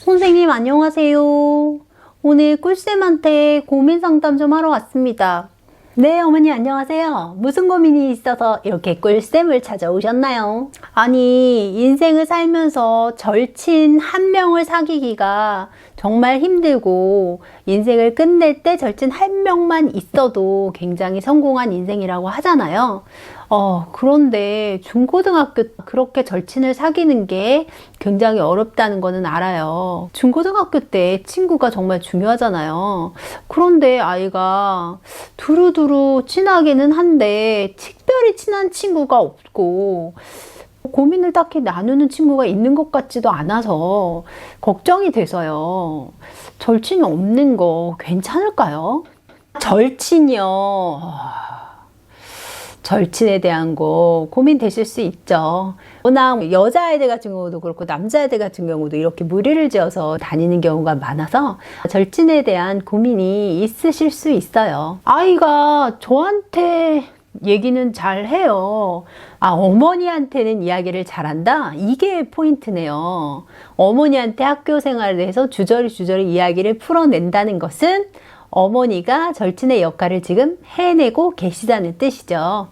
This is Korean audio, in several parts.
선생님 안녕하세요. 오늘 꿀쌤한테 고민 상담 좀 하러 왔습니다. 네, 어머니 안녕하세요. 무슨 고민이 있어서 이렇게 꿀쌤을 찾아오셨나요? 아니, 인생을 살면서 절친 한 명을 사귀기가 정말 힘들고 인생을 끝낼 때 절친 한 명만 있어도 굉장히 성공한 인생이라고 하잖아요. 그런데 중고등학교 그렇게 절친을 사귀는 게 굉장히 어렵다는 거는 알아요. 중고등학교 때 친구가 정말 중요하잖아요. 그런데 아이가 두루두루 친하기는 한데 특별히 친한 친구가 없고 고민을 딱히 나누는 친구가 있는 것 같지도 않아서 걱정이 돼서요. 절친이 없는 거 괜찮을까요? 절친이요. 절친에 대한 거 고민되실 수 있죠. 워낙 여자아이들 같은 경우도 그렇고 남자아이들 같은 경우도 이렇게 무리를 지어서 다니는 경우가 많아서 절친에 대한 고민이 있으실 수 있어요. 아이가 저한테 얘기는 잘 해요. 어머니한테는 이야기를 잘한다? 이게 포인트네요. 어머니한테 학교 생활에 대해서 주저리 이야기를 풀어낸다는 것은 어머니가 절친의 역할을 지금 해내고 계시다는 뜻이죠.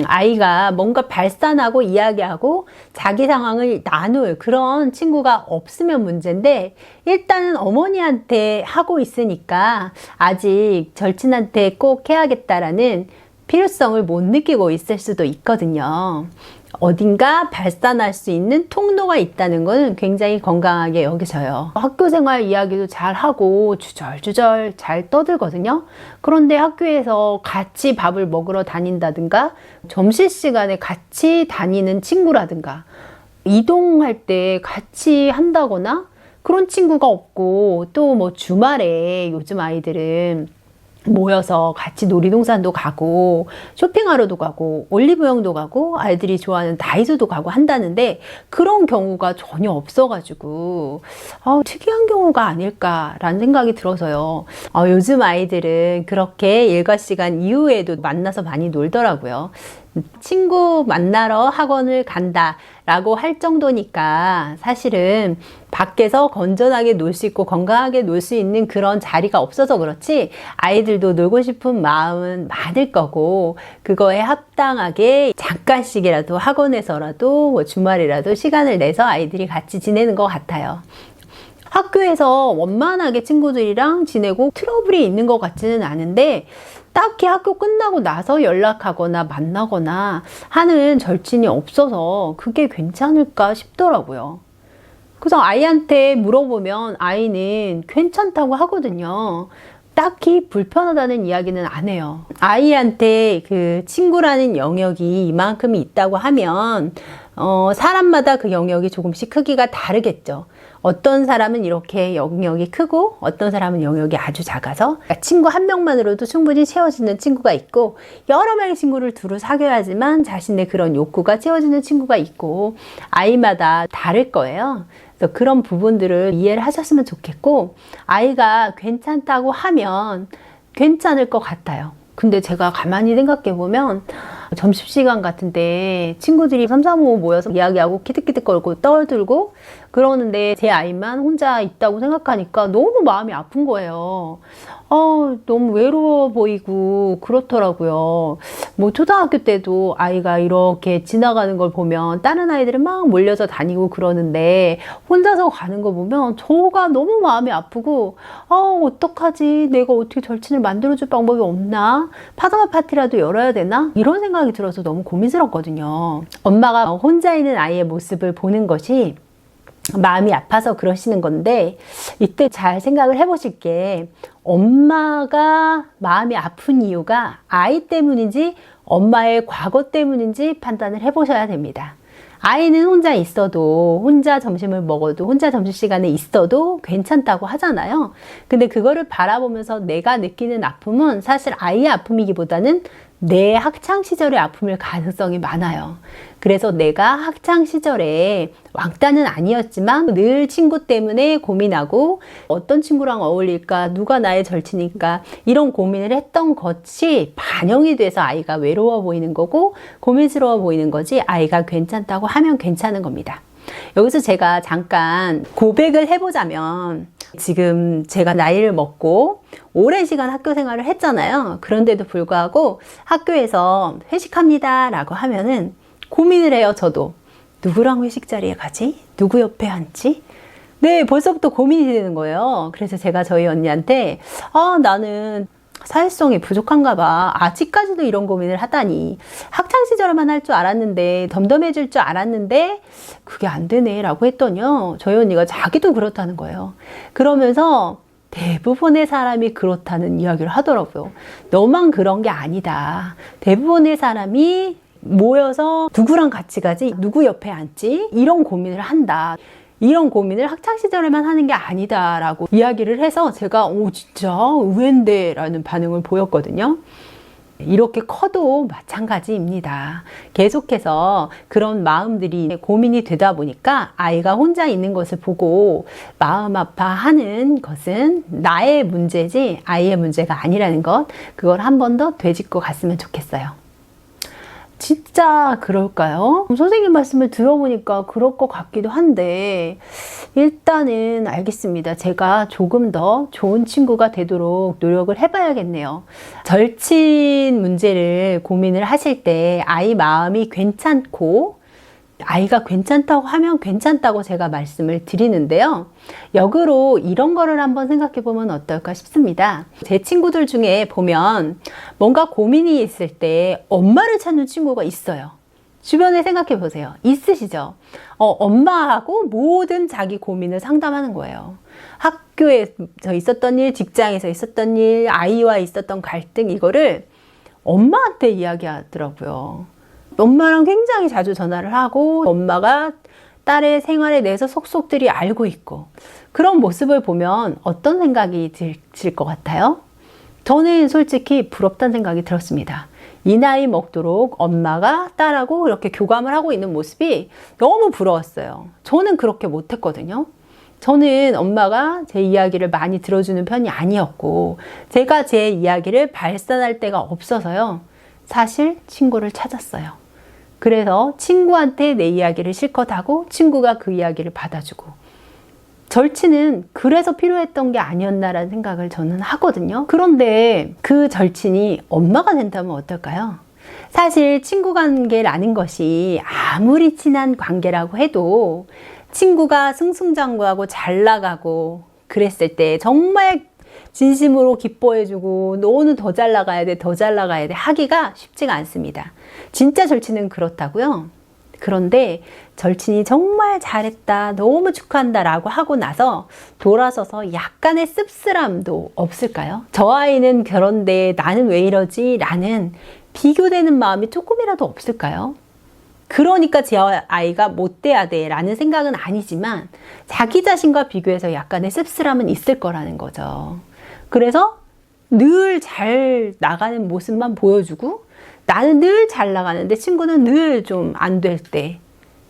아이가 뭔가 발산하고 이야기하고 자기 상황을 나눌 그런 친구가 없으면 문제인데 일단은 어머니한테 하고 있으니까 아직 절친한테 꼭 해야겠다라는 필요성을 못 느끼고 있을 수도 있거든요. 어딘가 발산할 수 있는 통로가 있다는 것은 굉장히 건강하게 여기져요. 학교 생활 이야기도 잘 하고 주절주절 잘 떠들거든요. 그런데 학교에서 같이 밥을 먹으러 다닌다든가 점심시간에 같이 다니는 친구라든가 이동할 때 같이 한다거나 그런 친구가 없고 또 뭐 주말에 요즘 아이들은 모여서 같이 놀이동산도 가고 쇼핑하러도 가고 올리브영도 가고 아이들이 좋아하는 다이소도 가고 한다는데 그런 경우가 전혀 없어가지고 특이한 경우가 아닐까라는 생각이 들어서요. 요즘 아이들은 그렇게 일과 시간 이후에도 만나서 많이 놀더라고요. 친구 만나러 학원을 간다 라고 할 정도니까 사실은 밖에서 건전하게 놀 수 있고 건강하게 놀 수 있는 그런 자리가 없어서 그렇지 아이들도 놀고 싶은 마음은 많을 거고 그거에 합당하게 잠깐씩이라도 학원에서라도 뭐 주말이라도 시간을 내서 아이들이 같이 지내는 것 같아요. 학교에서 원만하게 친구들이랑 지내고 트러블이 있는 것 같지는 않은데 딱히 학교 끝나고 나서 연락하거나 만나거나 하는 절친이 없어서 그게 괜찮을까 싶더라고요. 그래서 아이한테 물어보면 아이는 괜찮다고 하거든요. 딱히 불편하다는 이야기는 안 해요. 아이한테 그 친구라는 영역이 이만큼이 있다고 하면 사람마다 그 영역이 조금씩 크기가 다르겠죠. 어떤 사람은 이렇게 영역이 크고 어떤 사람은 영역이 아주 작아서 그러니까 친구 한 명만으로도 충분히 채워지는 친구가 있고 여러 명의 친구를 두루 사귀어야지만 자신의 그런 욕구가 채워지는 친구가 있고 아이마다 다를 거예요. 그래서 그런 부분들을 이해를 하셨으면 좋겠고 아이가 괜찮다고 하면 괜찮을 것 같아요. 근데 제가 가만히 생각해 보면 점심시간 같은데 친구들이 3, 4, 5 모여서 이야기하고 키득키득거리고 떠들고 그러는데 제 아이만 혼자 있다고 생각하니까 너무 마음이 아픈 거예요. 너무 외로워 보이고 그렇더라고요. 뭐 초등학교 때도 아이가 이렇게 지나가는 걸 보면 다른 아이들은 막 몰려서 다니고 그러는데 혼자서 가는 거 보면 저가 너무 마음이 아프고 어떡하지? 내가 어떻게 절친을 만들어줄 방법이 없나? 파자마 파티라도 열어야 되나? 이런 생각이 들어서 너무 고민스럽거든요. 엄마가 혼자 있는 아이의 모습을 보는 것이 마음이 아파서 그러시는 건데 이때 잘 생각을 해보실 게 엄마가 마음이 아픈 이유가 아이 때문인지 엄마의 과거 때문인지 판단을 해보셔야 됩니다. 아이는 혼자 있어도 혼자 점심을 먹어도 혼자 점심시간에 있어도 괜찮다고 하잖아요. 근데 그거를 바라보면서 내가 느끼는 아픔은 사실 아이의 아픔이기보다는 내 학창시절의 아픔일 가능성이 많아요. 그래서 내가 학창시절에 왕따는 아니었지만 늘 친구 때문에 고민하고 어떤 친구랑 어울릴까, 누가 나의 절친일까 이런 고민을 했던 것이 반영이 돼서 아이가 외로워 보이는 거고 고민스러워 보이는 거지 아이가 괜찮다고 하면 괜찮은 겁니다. 여기서 제가 잠깐 고백을 해보자면, 지금 제가 나이를 먹고 오랜 시간 학교 생활을 했잖아요. 그런데도 불구하고 학교에서 회식합니다 라고 하면은 고민을 해요. 저도 누구랑 회식 자리에 가지? 누구 옆에 앉지? 네, 벌써부터 고민이 되는 거예요. 그래서 제가 저희 언니한테 나는 사회성이 부족한가 봐. 아직까지도 이런 고민을 하다니. 학창시절만 할 줄 알았는데, 덤덤해질 줄 알았는데 그게 안 되네 라고 했더니요, 저희 언니가 자기도 그렇다는 거예요. 그러면서 대부분의 사람이 그렇다는 이야기를 하더라고요. 너만 그런 게 아니다. 대부분의 사람이 모여서 누구랑 같이 가지? 누구 옆에 앉지? 이런 고민을 한다. 이런 고민을 학창시절에만 하는 게 아니다 라고 이야기를 해서 제가 진짜 의외인데 라는 반응을 보였거든요. 이렇게 커도 마찬가지입니다. 계속해서 그런 마음들이 고민이 되다 보니까 아이가 혼자 있는 것을 보고 마음 아파하는 것은 나의 문제지 아이의 문제가 아니라는 것, 그걸 한 번 더 되짚고 갔으면 좋겠어요. 진짜 그럴까요? 선생님 말씀을 들어보니까 그럴 것 같기도 한데, 일단은 알겠습니다. 제가 조금 더 좋은 친구가 되도록 노력을 해봐야겠네요. 절친 문제를 고민을 하실 때 아이 마음이 괜찮고 아이가 괜찮다고 하면 괜찮다고 제가 말씀을 드리는데요. 역으로 이런 거를 한번 생각해 보면 어떨까 싶습니다. 제 친구들 중에 보면 뭔가 고민이 있을 때 엄마를 찾는 친구가 있어요. 주변에 생각해 보세요. 있으시죠? 엄마하고 모든 자기 고민을 상담하는 거예요. 학교에서 있었던 일, 직장에서 있었던 일, 아이와 있었던 갈등, 이거를 엄마한테 이야기하더라고요. 엄마랑 굉장히 자주 전화를 하고 엄마가 딸의 생활에 대해서 속속들이 알고 있고, 그런 모습을 보면 어떤 생각이 드실 것 같아요? 저는 솔직히 부럽다는 생각이 들었습니다. 이 나이 먹도록 엄마가 딸하고 이렇게 교감을 하고 있는 모습이 너무 부러웠어요. 저는 그렇게 못했거든요. 저는 엄마가 제 이야기를 많이 들어주는 편이 아니었고, 제가 제 이야기를 발산할 데가 없어서요, 사실 친구를 찾았어요. 그래서 친구한테 내 이야기를 실컷 하고 친구가 그 이야기를 받아주고, 절친은 그래서 필요했던 게 아니었나라는 생각을 저는 하거든요. 그런데 그 절친이 엄마가 된다면 어떨까요? 사실 친구 관계라는 것이 아무리 친한 관계라고 해도 친구가 승승장구하고 잘 나가고 그랬을 때 정말 진심으로 기뻐해주고 너는 더 잘 나가야 돼, 더 잘 나가야 돼 하기가 쉽지가 않습니다. 진짜 절친은 그렇다고요. 그런데 절친이 정말 잘했다, 너무 축하한다 라고 하고 나서 돌아서서 약간의 씁쓸함도 없을까요? 저 아이는 그런데 나는 왜 이러지? 라는 비교되는 마음이 조금이라도 없을까요? 그러니까 제 아이가 못돼야 돼 라는 생각은 아니지만 자기 자신과 비교해서 약간의 씁쓸함은 있을 거라는 거죠. 그래서 늘 잘 나가는 모습만 보여주고 나는 늘 잘 나가는데 친구는 늘 좀 안 될 때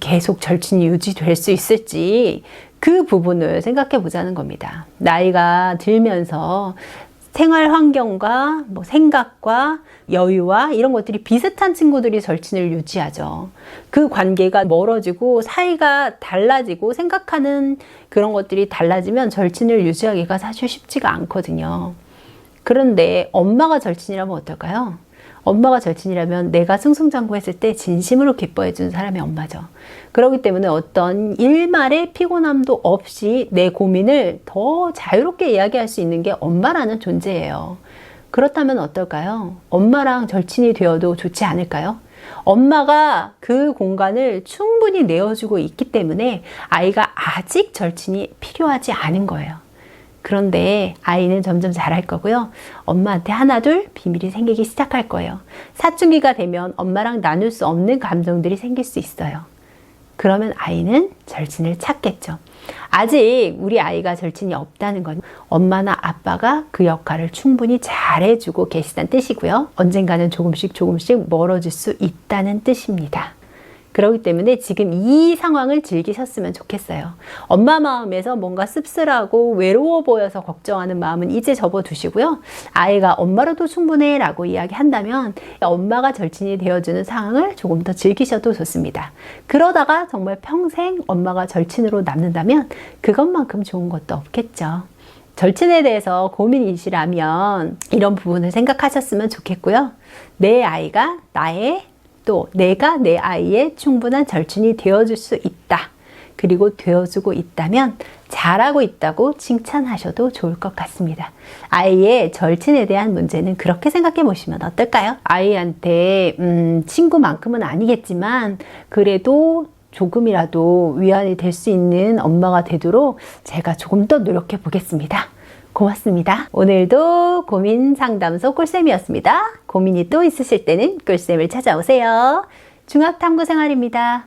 계속 절친이 유지될 수 있을지, 그 부분을 생각해 보자는 겁니다. 나이가 들면서 생활 환경과 생각과 여유와 이런 것들이 비슷한 친구들이 절친을 유지하죠. 그 관계가 멀어지고 사이가 달라지고 생각하는 그런 것들이 달라지면 절친을 유지하기가 사실 쉽지가 않거든요. 그런데 엄마가 절친이라면 어떨까요? 엄마가 절친이라면 내가 승승장구했을 때 진심으로 기뻐해 주는 사람이 엄마죠. 그렇기 때문에 어떤 일말의 피곤함도 없이 내 고민을 더 자유롭게 이야기할 수 있는 게 엄마라는 존재예요. 그렇다면 어떨까요? 엄마랑 절친이 되어도 좋지 않을까요? 엄마가 그 공간을 충분히 내어주고 있기 때문에 아이가 아직 절친이 필요하지 않은 거예요. 그런데 아이는 점점 잘할 거고요. 엄마한테 하나둘 비밀이 생기기 시작할 거예요. 사춘기가 되면 엄마랑 나눌 수 없는 감정들이 생길 수 있어요. 그러면 아이는 절친을 찾겠죠. 아직 우리 아이가 절친이 없다는 건 엄마나 아빠가 그 역할을 충분히 잘해주고 계시다는 뜻이고요. 언젠가는 조금씩 멀어질 수 있다는 뜻입니다. 그렇기 때문에 지금 이 상황을 즐기셨으면 좋겠어요. 엄마 마음에서 뭔가 씁쓸하고 외로워 보여서 걱정하는 마음은 이제 접어두시고요. 아이가 엄마로도 충분해 라고 이야기한다면 엄마가 절친이 되어주는 상황을 조금 더 즐기셔도 좋습니다. 그러다가 정말 평생 엄마가 절친으로 남는다면 그것만큼 좋은 것도 없겠죠. 절친에 대해서 고민이시라면 이런 부분을 생각하셨으면 좋겠고요. 내 아이가 나의 또 내가 내 아이의 충분한 절친이 되어줄 수 있다. 그리고 되어주고 있다면 잘하고 있다고 칭찬하셔도 좋을 것 같습니다. 아이의 절친에 대한 문제는 그렇게 생각해 보시면 어떨까요? 아이한테 친구만큼은 아니겠지만 그래도 조금이라도 위안이 될 수 있는 엄마가 되도록 제가 조금 더 노력해 보겠습니다. 고맙습니다. 오늘도 고민 상담소 꿀쌤이었습니다. 고민이 또 있으실 때는 꿀쌤을 찾아오세요. 중학탐구 생활입니다.